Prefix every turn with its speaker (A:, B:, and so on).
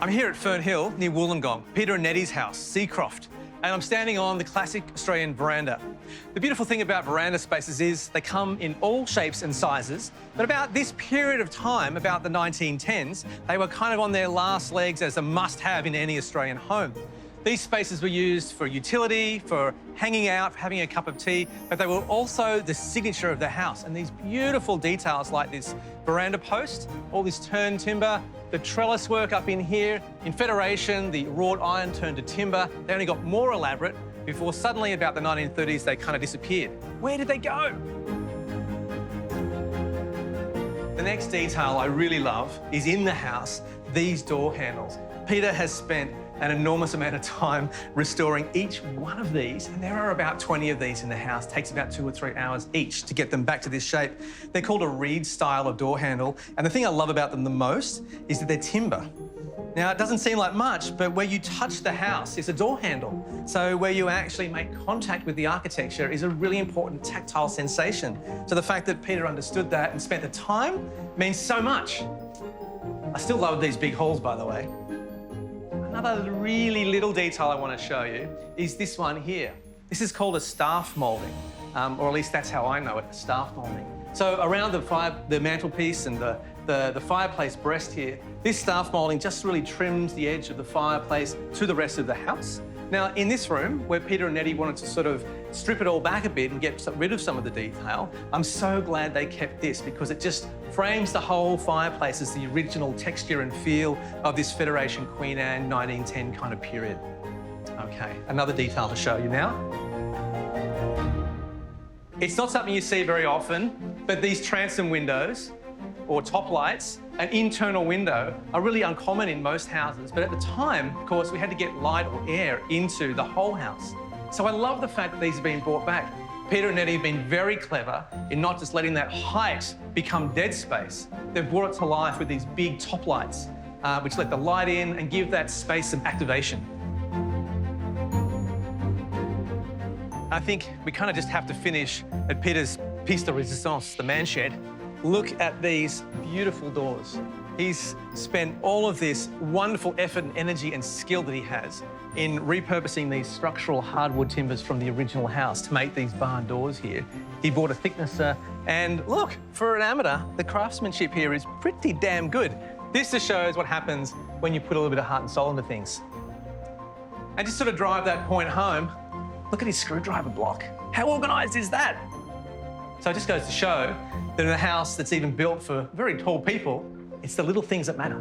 A: I'm here at Fern Hill, near Wollongong, Peter and Nettie's house, Seacroft, and I'm standing on the classic Australian veranda. The beautiful thing about veranda spaces is they come in all shapes and sizes, but about this period of time, about the 1910s, they were kind of on their last legs as a must-have in any Australian home. These spaces were used for utility, for hanging out, for having a cup of tea, but they were also the signature of the house. And these beautiful details like this veranda post, all this turned timber, the trellis work up in here. In Federation, the wrought iron turned to timber. They only got more elaborate before suddenly about the 1930s, they kind of disappeared. Where did they go? The next detail I really love is in the house, these door handles. Peter has spent an enormous amount of time restoring each one of these, and there are about 20 of these in the house. It takes about 2 or 3 hours each to get them back to this shape. They're called a reed style of door handle, and the thing I love about them the most is that they're timber. Now, it doesn't seem like much, but where you touch the house is a door handle. So where you actually make contact with the architecture is a really important tactile sensation. So the fact that Peter understood that and spent the time means so much. I still love these big halls, by the way. Another really little detail I want to show you is this one here. This is called a staff moulding, or at least that's how I know it, a staff moulding. So around the mantelpiece and the fireplace breast here, this staff moulding just really trims the edge of the fireplace to the rest of the house. Now, in this room, where Peter and Nettie wanted to sort of strip it all back a bit and get rid of some of the detail, I'm so glad they kept this because it just frames the whole fireplace as the original texture and feel of this Federation Queen Anne 1910 kind of period. Okay, another detail to show you now. It's not something you see very often, but these transom windows, or top lights, an internal window, are really uncommon in most houses. But at the time, of course, we had to get light or air into the whole house. So I love the fact that these have been brought back. Peter and Nettie have been very clever in not just letting that height become dead space. They've brought it to life with these big top lights, which let the light in and give that space some activation. I think we kind of just have to finish at Peter's piece de résistance, the man shed. Look at these beautiful doors. He's spent all of this wonderful effort and energy and skill that he has in repurposing these structural hardwood timbers from the original house to make these barn doors here. He bought a thicknesser, and look, for an amateur, the craftsmanship here is pretty damn good. This just shows what happens when you put a little bit of heart and soul into things. And just sort of drive that point home, look at his screwdriver block. How organised is that? So it just goes to show that in a house that's even built for very tall people, it's the little things that matter.